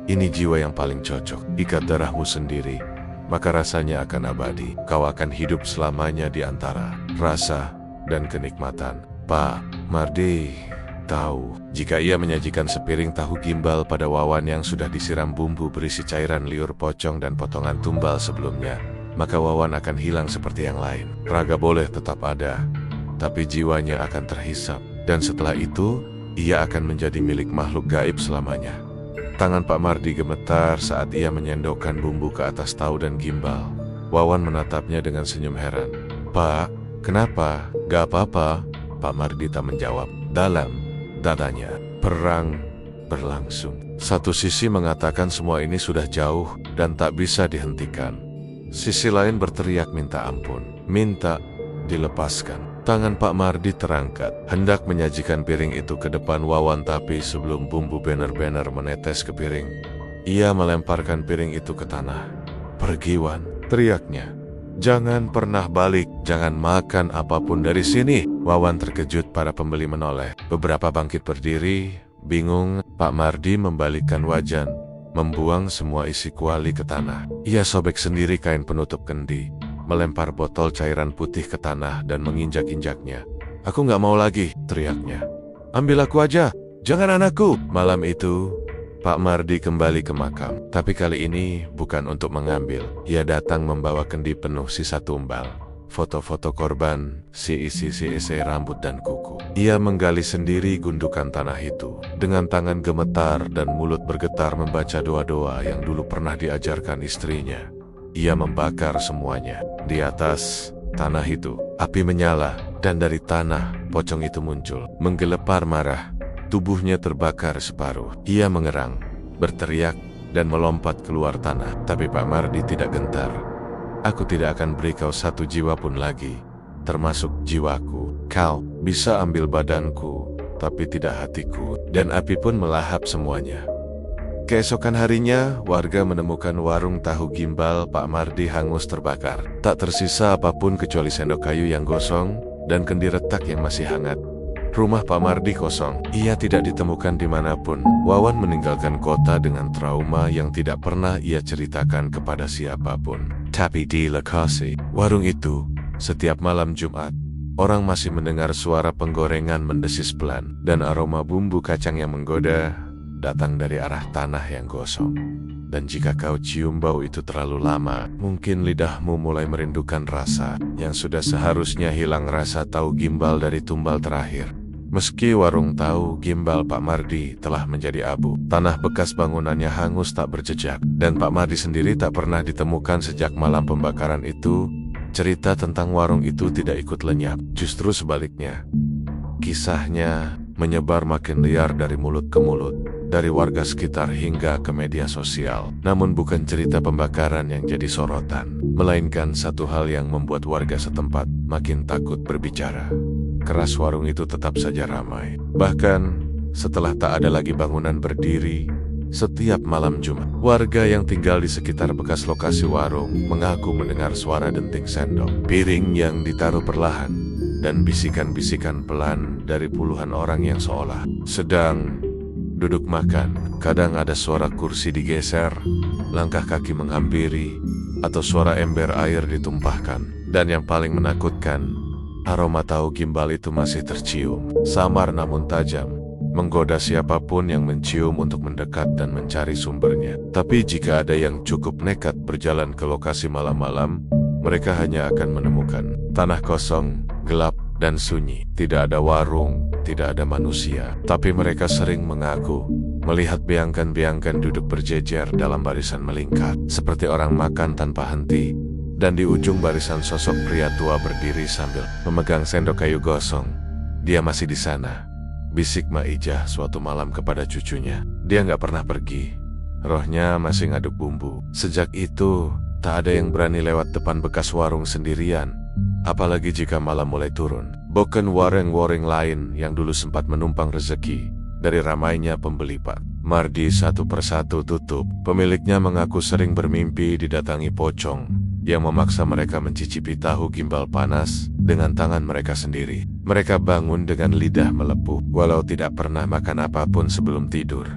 Ini jiwa yang paling cocok, ikat darahmu sendiri, maka rasanya akan abadi. Kau akan hidup selamanya di antara rasa dan kenikmatan. Pak Mardi tahu, jika ia menyajikan sepiring tahu gimbal pada Wawan yang sudah disiram bumbu berisi cairan liur pocong dan potongan tumbal sebelumnya, maka Wawan akan hilang seperti yang lain. Raga boleh tetap ada, tapi jiwanya akan terhisap, dan setelah itu, ia akan menjadi milik makhluk gaib selamanya. Tangan Pak Mardi gemetar saat ia menyendokkan bumbu ke atas tahu dan gimbal. Wawan menatapnya dengan senyum heran. "Pak, kenapa? Gak apa-apa." Pak Mardi tak menjawab. Dalam dadanya, perang berlangsung. Satu sisi mengatakan semua ini sudah jauh dan tak bisa dihentikan. Sisi lain berteriak minta ampun, minta dilepaskan. Tangan Pak Mardi terangkat, hendak menyajikan piring itu ke depan Wawan, tapi sebelum bumbu benar-benar menetes ke piring, ia melemparkan piring itu ke tanah. "Pergi, Wan," teriaknya. "Jangan pernah balik, jangan makan apapun dari sini." Wawan terkejut, para pembeli menoleh. Beberapa bangkit berdiri, bingung. Pak Mardi membalikkan wajan, membuang semua isi kuali ke tanah. Ia sobek sendiri kain penutup kendi, melempar botol cairan putih ke tanah dan menginjak-injaknya. "Aku gak mau lagi," teriaknya. "Ambil aku aja, jangan anakku." Malam itu, Pak Mardi kembali ke makam. Tapi kali ini bukan untuk mengambil. Ia datang membawa kendi penuh sisa tumbal, foto-foto korban, isi rambut dan kuku. Ia menggali sendiri gundukan tanah itu. Dengan tangan gemetar dan mulut bergetar membaca doa-doa yang dulu pernah diajarkan istrinya. Ia membakar semuanya. Di atas tanah itu, api menyala, dan dari tanah, pocong itu muncul. Menggelepar marah, tubuhnya terbakar separuh. Ia mengerang, berteriak, dan melompat keluar tanah. Tapi Pak Mardi tidak gentar. "Aku tidak akan beri kau satu jiwa pun lagi, termasuk jiwaku. Kau bisa ambil badanku, tapi tidak hatiku." Dan api pun melahap semuanya. Keesokan harinya, warga menemukan warung tahu gimbal Pak Mardi hangus terbakar. Tak tersisa apapun kecuali sendok kayu yang gosong dan kendi retak yang masih hangat. Rumah Pak Mardi kosong. Ia tidak ditemukan dimanapun. Wawan meninggalkan kota dengan trauma yang tidak pernah ia ceritakan kepada siapapun. Tapi di lokasi warung itu, setiap malam Jumat, orang masih mendengar suara penggorengan mendesis pelan, dan aroma bumbu kacang yang menggoda datang dari arah tanah yang gosong. Dan jika kau cium bau itu terlalu lama, mungkin lidahmu mulai merindukan rasa yang sudah seharusnya hilang, rasa tahu gimbal dari tumbal terakhir. Meski warung tahu gimbal Pak Mardi telah menjadi abu, tanah bekas bangunannya hangus tak berjejak, dan Pak Mardi sendiri tak pernah ditemukan sejak malam pembakaran itu. Cerita tentang warung itu tidak ikut lenyap, justru sebaliknya. Kisahnya menyebar makin liar dari mulut ke mulut, dari warga sekitar hingga ke media sosial. Namun bukan cerita pembakaran yang jadi sorotan, melainkan satu hal yang membuat warga setempat makin takut berbicara. Keras warung itu tetap saja ramai. Bahkan setelah tak ada lagi bangunan berdiri, setiap malam Jumat, warga yang tinggal di sekitar bekas lokasi warung mengaku mendengar suara denting sendok, piring yang ditaruh perlahan, dan bisikan-bisikan pelan dari puluhan orang yang seolah sedang duduk makan. Kadang ada suara kursi digeser, langkah kaki menghampiri, atau suara ember air ditumpahkan. Dan yang paling menakutkan, aroma tahu gimbal itu masih tercium, samar namun tajam, menggoda siapapun yang mencium untuk mendekat dan mencari sumbernya. Tapi jika ada yang cukup nekat berjalan ke lokasi malam-malam, mereka hanya akan menemukan tanah kosong, gelap, dan sunyi. Tidak ada warung, tidak ada manusia. Tapi mereka sering mengaku melihat biangkan-biangkan duduk berjejer dalam barisan melingkar, seperti orang makan tanpa henti. Dan di ujung barisan sosok pria tua berdiri sambil memegang sendok kayu gosong. "Dia masih di sana," bisik Maijah suatu malam kepada cucunya. "Dia nggak pernah pergi. Rohnya masih ngaduk bumbu." Sejak itu, tak ada yang berani lewat depan bekas warung sendirian. Apalagi jika malam mulai turun. Bukan warung-warung lain yang dulu sempat menumpang rezeki dari ramainya pembeli Pak Mardi satu persatu tutup. Pemiliknya mengaku sering bermimpi didatangi pocong yang memaksa mereka mencicipi tahu gimbal panas dengan tangan mereka sendiri. Mereka bangun dengan lidah melepuh, walau tidak pernah makan apapun sebelum tidur.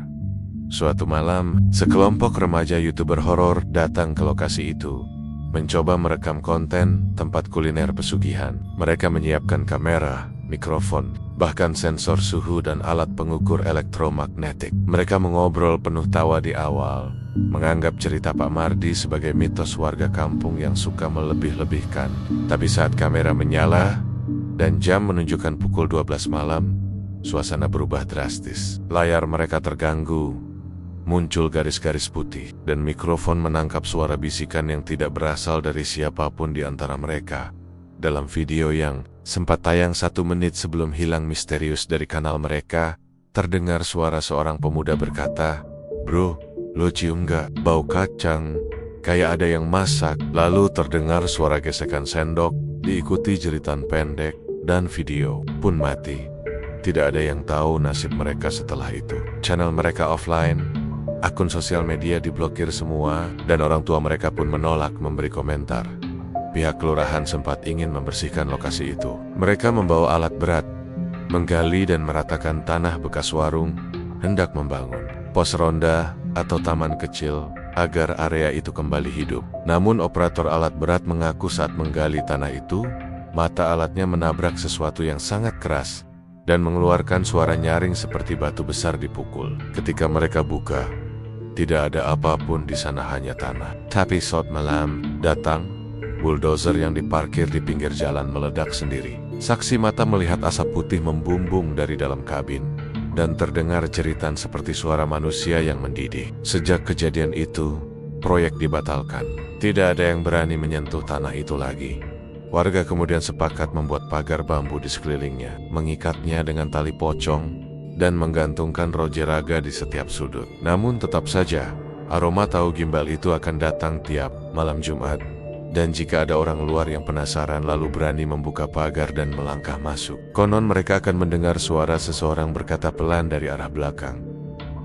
Suatu malam, sekelompok remaja YouTuber horor datang ke lokasi itu, mencoba merekam konten tempat kuliner pesugihan. Mereka menyiapkan kamera, mikrofon, bahkan sensor suhu dan alat pengukur elektromagnetik. Mereka mengobrol penuh tawa di awal, menganggap cerita Pak Mardi sebagai mitos warga kampung yang suka melebih-lebihkan. Tapi saat kamera menyala dan jam menunjukkan pukul 12 malam, suasana berubah drastis. Layar mereka terganggu, muncul garis-garis putih, dan mikrofon menangkap suara bisikan yang tidak berasal dari siapapun di antara mereka. Dalam video yang sempat tayang 1 menit sebelum hilang misterius dari kanal mereka, terdengar suara seorang pemuda berkata, "Bro, lo cium gak? Bau kacang, kayak ada yang masak." Lalu terdengar suara gesekan sendok, diikuti jeritan pendek, dan video pun mati. Tidak ada yang tahu nasib mereka setelah itu. Channel mereka offline, akun sosial media diblokir semua, dan orang tua mereka pun menolak memberi komentar. Pihak kelurahan sempat ingin membersihkan lokasi itu. Mereka membawa alat berat, menggali dan meratakan tanah bekas warung, hendak membangun pos ronda atau taman kecil agar area itu kembali hidup. Namun operator alat berat mengaku saat menggali tanah itu, mata alatnya menabrak sesuatu yang sangat keras dan mengeluarkan suara nyaring seperti batu besar dipukul. Ketika mereka buka, tidak ada apapun di sana, hanya tanah. Tapi saat malam datang, bulldozer yang diparkir di pinggir jalan meledak sendiri. Saksi mata melihat asap putih membumbung dari dalam kabin, dan terdengar jeritan seperti suara manusia yang mendidih. Sejak kejadian itu, proyek dibatalkan. Tidak ada yang berani menyentuh tanah itu lagi. Warga kemudian sepakat membuat pagar bambu di sekelilingnya, mengikatnya dengan tali pocong, dan menggantungkan rojeraga di setiap sudut. Namun tetap saja, aroma tahu gimbal itu akan datang tiap malam Jumat. Dan jika ada orang luar yang penasaran lalu berani membuka pagar dan melangkah masuk, konon mereka akan mendengar suara seseorang berkata pelan dari arah belakang,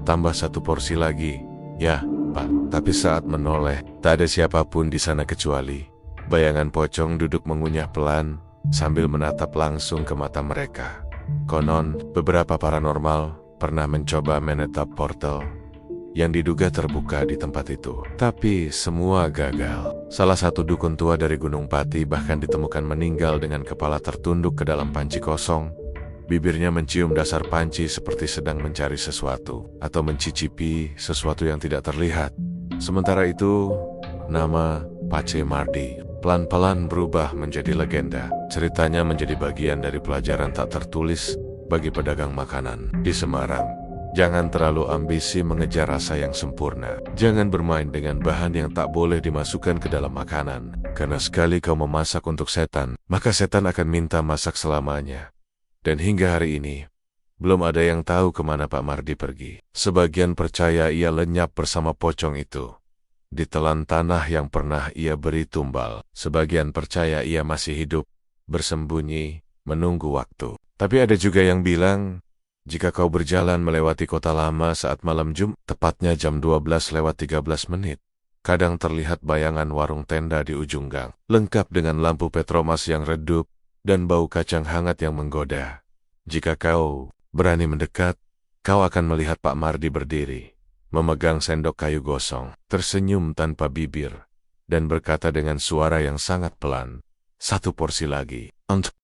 "Tambah 1 porsi lagi, ya, Pak." Tapi saat menoleh, tak ada siapapun di sana kecuali bayangan pocong duduk mengunyah pelan sambil menatap langsung ke mata mereka. Konon, beberapa paranormal pernah mencoba menetap portal yang diduga terbuka di tempat itu, tapi semua gagal. Salah satu dukun tua dari Gunung Pati bahkan ditemukan meninggal dengan kepala tertunduk ke dalam panci kosong. Bibirnya mencium dasar panci seperti sedang mencari sesuatu atau mencicipi sesuatu yang tidak terlihat. Sementara itu, nama Pace Mardi pelan-pelan berubah menjadi legenda. Ceritanya menjadi bagian dari pelajaran tak tertulis bagi pedagang makanan di Semarang. Jangan terlalu ambisi mengejar rasa yang sempurna. Jangan bermain dengan bahan yang tak boleh dimasukkan ke dalam makanan. Karena sekali kau memasak untuk setan, maka setan akan minta masak selamanya. Dan hingga hari ini, belum ada yang tahu kemana Pak Mardi pergi. Sebagian percaya ia lenyap bersama pocong itu, ditelan tanah yang pernah ia beri tumbal. Sebagian percaya ia masih hidup, bersembunyi, menunggu waktu. Tapi ada juga yang bilang, jika kau berjalan melewati kota lama saat malam Jumat, tepatnya jam 12:13, kadang terlihat bayangan warung tenda di ujung gang, lengkap dengan lampu petromas yang redup dan bau kacang hangat yang menggoda. Jika kau berani mendekat, kau akan melihat Pak Mardi berdiri, memegang sendok kayu gosong, tersenyum tanpa bibir, dan berkata dengan suara yang sangat pelan, "1 porsi lagi." Untuk